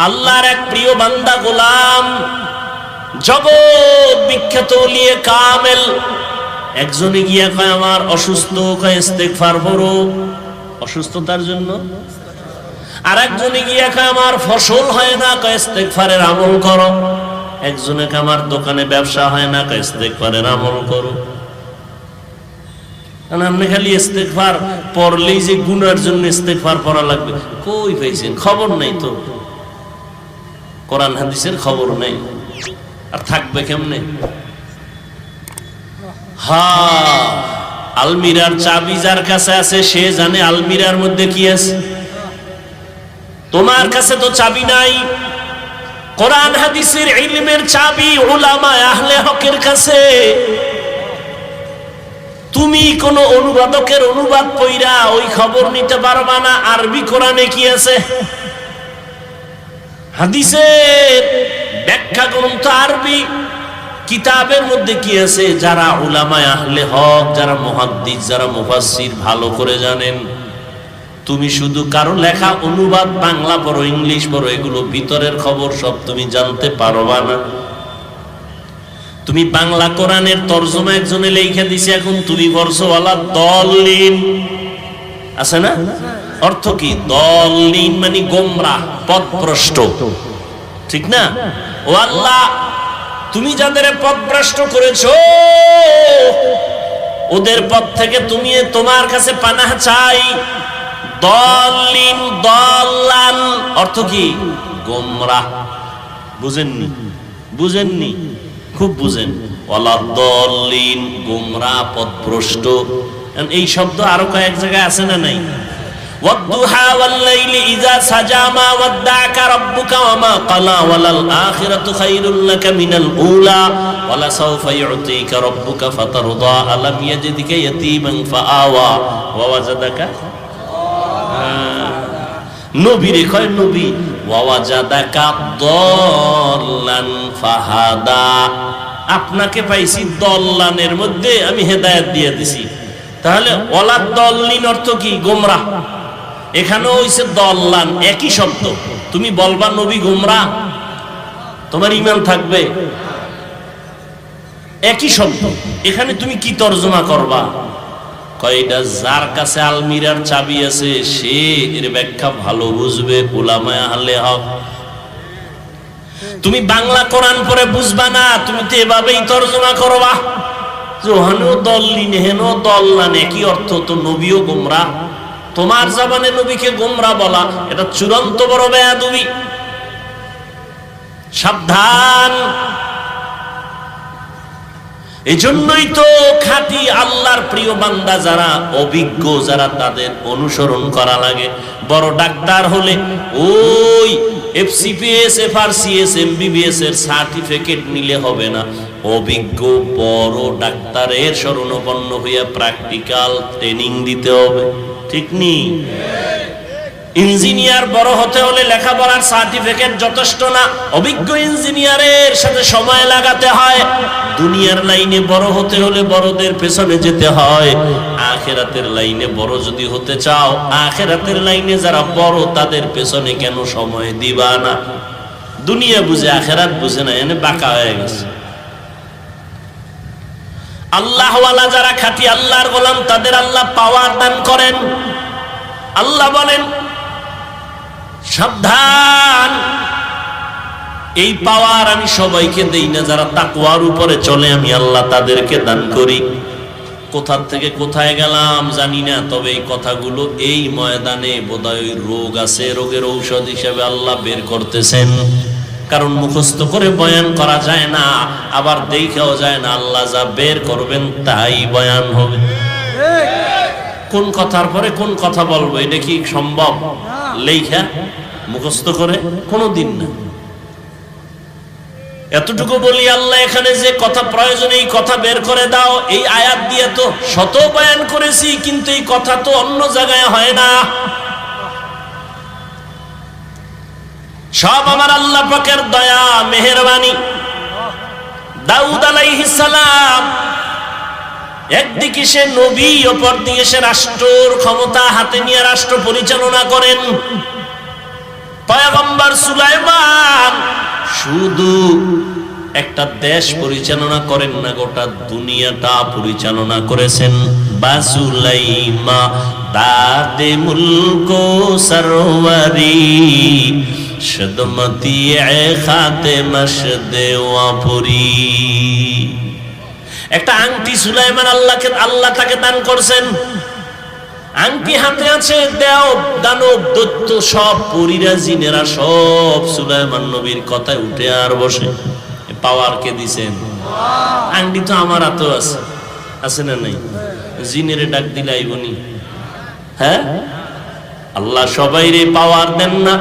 আল্লাহর এক প্রিয় বান্দা গোলাম, জগৎ বিখ্যাত ওলিয়ে কামেল, একজনে গিয়া কয় আমার অসুস্থ, কয় ইস্তেগফার পড়ো অসুস্থতার জন্য। আর একজনে গিয়া কয় আমার ফসল হয় না, কয় ইস্তেগফারের আমল করো। একজনে কয় আমার দোকানে ব্যবসা হয় না, কয় ইস্তেগফারের আমল করো। আপনি খালি ইস্তেগফার পড়লেই যে গুনার জন্য ইস্তেগফার পড়া লাগবে, কই পাইছেন? খবর নাই তো, কোরআন হাদিসের খবর নাই, আর থাকবে কেমনে? হ্যাঁ, আলমিরার চাবি যার কাছে আছে সে জানে আলমিরার মধ্যে কি আছে। তোমার কাছে তো চাবি নাই। কোরআন হাদিসের ইলমের চাবি উলামা আহলে হকের কাছে। তুমি কোন অনুবাদকের অনুবাদ পড়া ওই খবর নিতে পারবা না আরবি কোরআনে কি আছে। হাদিসের ব্যাখ্যা গ্রন্থ আরবি কিতাবের মধ্যে কি আছে। যারা উলামায়ে আহলে হক, যারা মুহাদ্দিস, যারা মুফাসসির ভালো করে জানেন। তুমি শুধু কারো লেখা অনুবাদ বাংলা পড়ো, ইংলিশ পড়ো, এগুলো ভিতরের খবর সব তুমি জানতে পারবা না। তুমি বাংলা কোরআনের তরজমা একজনে লেখা দিছে, এখন তুমি পড়ছো ওয়ালা দলিন, আছে না? অর্থ কি? দলিন মানে গোমরাহ, পথভ্রষ্ট, ঠিক না? ও আল্লাহ, তুমি যাদের পথভ্রষ্ট করেছো ওদের পথ থেকে তুমি তোমার কাছে পানাহ চাই। দলিন, দলান অর্থ কি? গোমরাহ। বুঝেননি? বুঝেননি? খুব বুঝেন। ওয়ালা দলিন, গোমরাহ, পথভ্রষ্ট। এই শব্দ আরো কয়েক জায়গায় আছে না নাই? والضحى والليل إذا سجى ما ودعك ربك وما قلى وللآخرة خير لك من الأولى ولسوف يعطيك ربك فترضى ألم يجدك يتيما فآوى ووجدك নবী রে কয় নবী ওয়াজাদাকা দল্লান ফাহাদা, আপনাকে পাইছি দল্লানের মধ্যে আমি হেদায়েত দিয়ে দিছি। তাহলে ওয়ালা দল্লিন অর্থ কি? গোমরাহ। এখানেও হইছে দল্লান, একই শব্দ। তুমি বলবা নবী গোমরাহ, তোমার ঈমান থাকবে? একই শব্দ। এখানে তুমি কি তরজমা করবা? কয়টা যার কাছে আলমিরার চাবি আছে সে এর ব্যাখ্যা ভালো বুঝবে, উলামায়ে আহলে হক। তুমি বাংলা কোরআন পড়ে বুঝবা না, তুমি তো এভাবেই তরজমা করবা। ওহানো দল্লিন, হেনো দল্লান, একই অর্থ। তো নবীও গোমরাহ। তোমার জবানে নবীকে গোমরাহ বলা এটা চূড়ান্ত বড় বেয়াদবি। সাবধান। এজন্যই তো খাঁটি আল্লাহর প্রিয় বান্দা যারা অভিজ্ঞ, যারা তাদের অনুসরণ করা লাগে। বড় ডাক্তার হলে ওই এফসিপিএস, এফআরসিএস, এমবিবিএস এর সার্টিফিকেট নিলে হবে না। অভিজ্ঞ বড় ডাক্তারের শরণাপন্ন হইয়া প্র্যাকটিক্যাল ট্রেনিং দিতে হবে, ঠিক নি? ইঞ্জিনিয়ার বড় হতে হলে লেখাপড়ার সার্টিফিকেট যথেষ্ট না, অভিজ্ঞ ইঞ্জিনিয়ারের সাথে সময় লাগাতে হয়। দুনিয়ার লাইনে বড় হতে হলে বড়দের পেছনে যেতে হয়। আখিরাতের লাইনে বড় যদি হতে চাও, আখিরাতের লাইনে যারা বড় তাদের পেছনে কেন সময় দিবা না? দুনিয়া বুঝে আখিরাত বুঝে না, এনে বাঁকা হয়ে গেছে। আল্লাহওয়ালা যারা খাঁটি আল্লাহর গোলাম তাদের আল্লাহ পাওয়ার দান করেন। আল্লাহ বলেন সাবধান, এই পাওয়ার আমি সবাইকে দেই না, যারা তাকওয়ার উপরে চলে আমি আল্লাহ তাদেরকে দান করি। কোথা থেকে কোথায় গেলাম জানি না, তবে এই কথাগুলো এই ময়দানে বোধহয় রোগ আছে, রোগের ঔষধ হিসেবে আল্লাহ বের করতেছেন। কারণ মুখস্থ করে বয়ান করা যায় না, আবার দেখাও যায় না। আল্লাহ যা বের করবেন তাই বয়ান হবে। কোন কথার পরে কোন কথা বলবো এটা কি সম্ভব লেখা মুখস্থ করে? কোনোদিন না। এতটুকু বলি, আল্লাহ এখানে যে কথা প্রয়োজন এই কথা বের করে দাও, এই আয়াত দিয়ে তো শত বয়ান করেছি, কিন্তু এই কথা তো অন্য জায়গায় হয় না। সব আমার আল্লাহ পাকের দয়া, মেহেরবানি। দাউদ আলাইহিস সালাম একদিকে সে নবী, অপরদিকে সে রাষ্ট্রের ক্ষমতা হাতে নিয়ে রাষ্ট্র পরিচালনা করেন। পয়গম্বর সুলাইমান শুধু একটা দেশ পরিচালনা করেন না, গোটা দুনিয়াটা পরিচালনা করেছেন। বাসুলাইমা দাদে মুলকো সরওয়ারি শদমতি এ খাতে মশদে ওয়াপুরি। একটা আংটি সুলাইমান আল্লাহ তাকে দান করছেন। আংটি হাতে আছে, দেও দানব দৈত্য সব পরীরা জিনেরা সব সুলাইমান নবীর কথায় উঠে আর বসে। পাওয়ার কে দিছেন? আংটি তো আমার হাতেও আছে, আছে না নাই? জিনেরে ডাক দিলে আইবনি? হ্যাঁ, আল্লাহ সবাইরে পাওয়ার দেন না।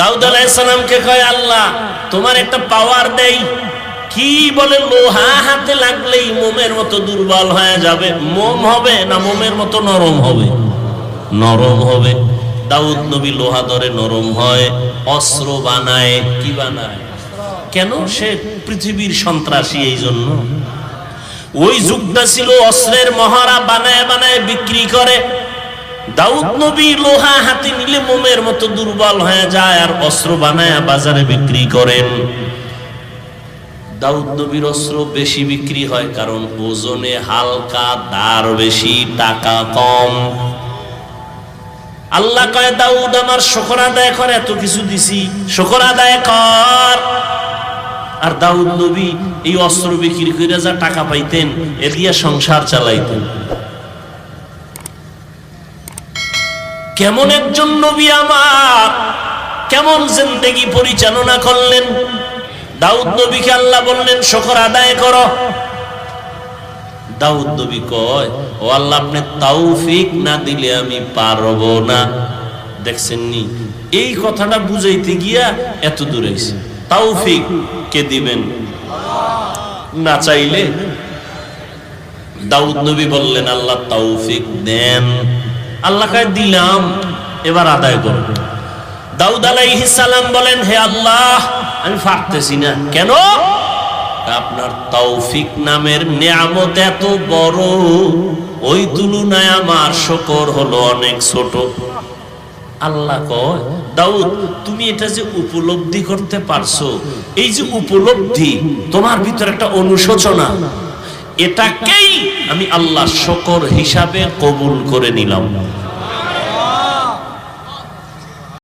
দাউদ আলাইহিস সালামকে কয় আল্লাহ তোমার একটা পাওয়ার দেই। কি বলে? লোহা হাতে লাগলেই মোমের মতো দুর্বল হয়ে যাবে। মোম হবে না মোমের মতো নরম হবে? নরম হবে। দাউদ নবী লোহা ধরে নরম হয়, অস্ত্র বানায়। কি বানায়? কেন? সে পৃথিবীর সন্ত্রাসী, এই জন্য। ওই যুগটা ছিল অস্ত্রের মহড়া, বানায় বানায় বিক্রি করে। দাউদ নবী লোহা হাতে নিলে মোমের মতো দুর্বল হয়ে যায়, আর অস্ত্র বানায় বাজারে বিক্রি করেন। দাউদ নবীর অস্ত্র বেশি বিক্রি হয় কারণ ওজনে হালকা, দার বেশি, টাকা কম। আল্লাহ কয় দাউদ আমার শুকর আদায় কর, এত কিছু দিছি, শুকর আদায় কর। আর দাউদ নবী এই অস্ত্র বিক্রি করে যা টাকা পাইতেন, এ দিয়ে সংসার চালাইতেন। কেমন একজন নবী আমার, কেমন জিন্দেগি পরিচালনা করলেন। দাউদ নবীকে আল্লাহ বললেন শুকর আদায় করো। দাউদ নবী কয় ও আল্লাহ আপনি তৌফিক না দিলে আমি পারবো না। দেখছেন নি, এই কথাটা বুঝাইতে গিয়া এত দূর হইছে। তৌফিক কে দিবেন? না চাইলে। দাউদ নবী বললেন আল্লাহ তৌফিক দেন। আল্লাহ কয় দিলাম, এবার আদায় করো। দাউদ আলাইহিস সালাম বলেন হে আল্লাহ আমি পারতেছি না। কেন? আপনার তৌফিক নামের নিয়ামত এত বড়, ওই তুলনায় আমার শুকর হলো অনেক ছোট। আল্লাহ কয় দাউদ তুমি এটা যে উপলব্ধি করতে পারছো, এই যে উপলব্ধি, তোমার ভিতরে একটা অনুশোচনা, এটাকেই আমি আল্লাহ শুকর হিসাবে কবুল করে নিলাম।